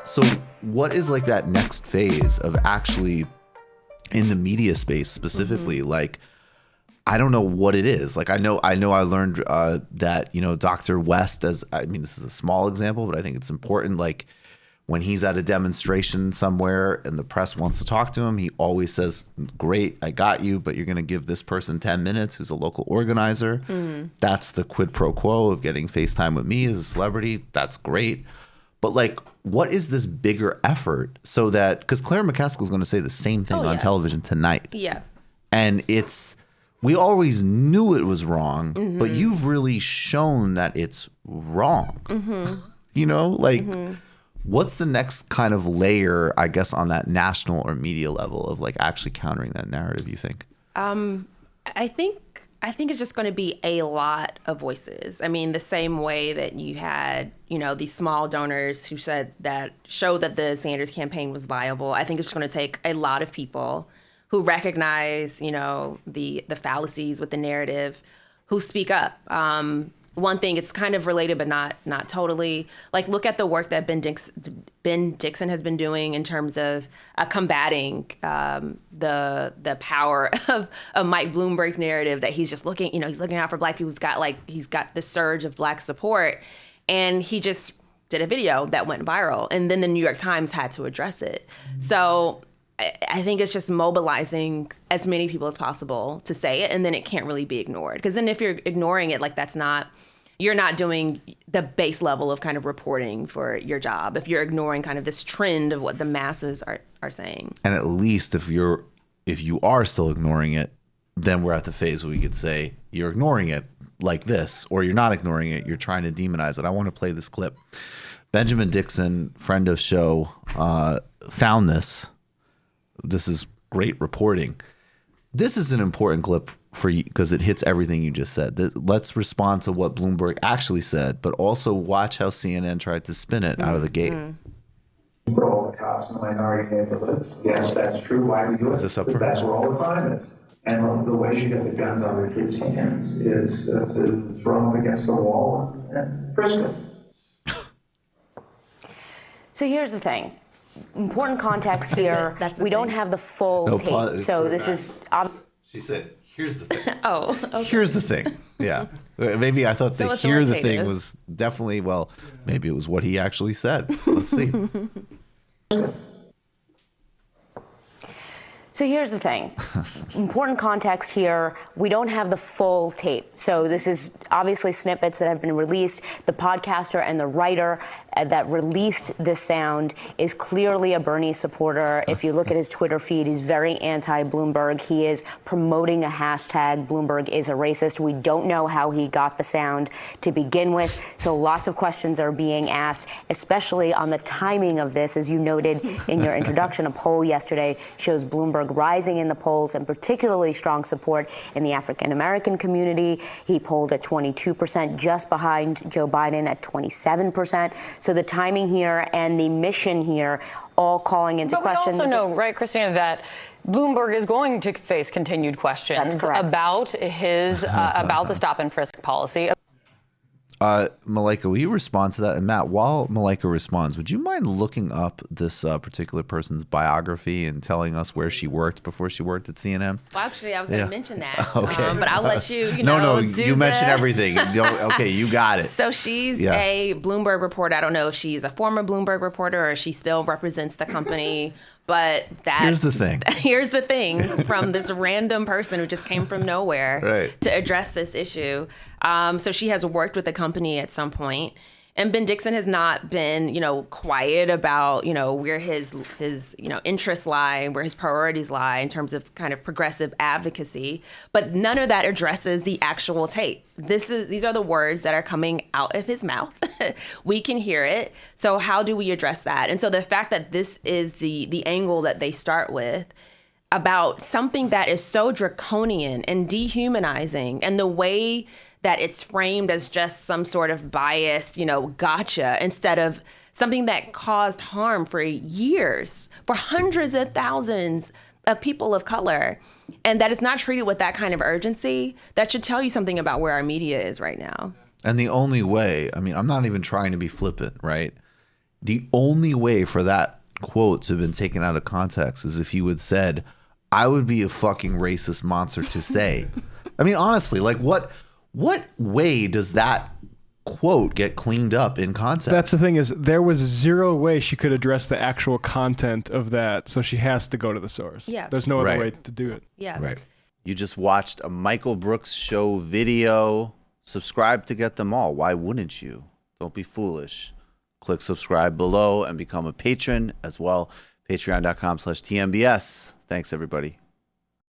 So what is like that next phase of actually in the media space specifically? Like, I don't know what it is. Like, I know I learned that, Dr. West, this is a small example, but I think it's important. Like, when he's at a demonstration somewhere and the press wants to talk to him, he always says, great, I got you, but you're going to give this person 10 minutes who's a local organizer. That's the quid pro quo of getting FaceTime with me as a celebrity. That's great. But like, what is this bigger effort so that, because Claire McCaskill is going to say the same thing on television tonight. Yeah. And we always knew it was wrong, but you've really shown that it's wrong. What's the next kind of layer, I guess, on that national or media level of like actually countering that narrative, you think? I think it's just going to be a lot of voices. I mean, the same way that you had, these small donors who showed that the Sanders campaign was viable. I think it's going to take a lot of people who recognize, the fallacies with the narrative, who speak up. One thing, it's kind of related, but not totally. Like, look at the work that Ben Dixon has been doing in terms of combating the power of Mike Bloomberg's narrative that he's just looking, he's looking out for Black people. He's got this surge of Black support, and he just did a video that went viral, and then the New York Times had to address it. So I think it's just mobilizing as many people as possible to say it, and then it can't really be ignored. Because then if you're ignoring it, like, you're not doing the base level of kind of reporting for your job if you're ignoring kind of this trend of what the masses are saying. And at least if you are still ignoring it, then we're at the phase where we could say you're ignoring it like this, or you're not ignoring it, you're trying to demonize it. I want to play this clip. Benjamin Dixon, friend of show, found this. This is great reporting. This is an important clip for you because it hits everything you just said. Let's respond to what Bloomberg actually said, but also watch how CNN tried to spin it out of the gate. For all the cops in the minority neighborhoods. Yes, that's true. Why do we do it? Is this up for That's where all the crime is. And the way you get the guns out of the kids' hands is to throw them against the wall and frisk them. So here's the thing. Important context here. We don't have the full tape. So this is... She said, here's the thing. Oh, okay. Here's the thing. Yeah. Maybe I thought the "here the thing" was definitely, maybe it was what he actually said. Let's see. So here's the thing. Important context here. We don't have the full tape. So this is obviously snippets that have been released. The podcaster and the writer that released this sound is clearly a Bernie supporter. If you look at his Twitter feed, he's very anti-Bloomberg. He is promoting a hashtag, Bloomberg is a racist. We don't know how he got the sound to begin with. So lots of questions are being asked, especially on the timing of this. As you noted in your introduction, a poll yesterday shows Bloomberg rising in the polls and particularly strong support in the African-American community. He polled at 22%, just behind Joe Biden at 27%. So the timing here and the mission here all calling into question. But we also know, right, Christina, that Bloomberg is going to face continued questions about about the stop and frisk policy. Malaika, will you respond to that? And Matt, while Malaika responds, would you mind looking up this particular person's biography and telling us where she worked before she worked at CNN? Well, actually, I was going to mention that. Okay. But I'll let you, you mentioned everything. Okay, you got it. So she's a Bloomberg reporter. I don't know if she's a former Bloomberg reporter or she still represents the company. But here's the thing. Here's the thing from this random person who just came from nowhere to address this issue. So she has worked with the company at some point. And Ben Dixon has not been, quiet about, where his interests lie, where his priorities lie in terms of kind of progressive advocacy. But none of that addresses the actual tape. These are the words that are coming out of his mouth. We can hear it. So how do we address that? And so the fact that this is the angle that they start with about something that is so draconian and dehumanizing, and the way that it's framed as just some sort of biased, gotcha, instead of something that caused harm for years, for hundreds of thousands of people of color, and that is not treated with that kind of urgency, that should tell you something about where our media is right now. And the only way, I'm not even trying to be flippant, right? The only way for that quote to have been taken out of context is if you had said, I would be a fucking racist monster to say. I mean, honestly, like what way does that quote get cleaned up in context? That's the thing, is there was zero way she could address the actual content of that, so she has to go to the source. Yeah. There's no other way to do it. Yeah. Right. You just watched a Michael Brooks show video. Subscribe to get them all. Why wouldn't you? Don't be foolish. Click subscribe below and become a patron as well. Patreon.com/TMBS. Thanks, everybody.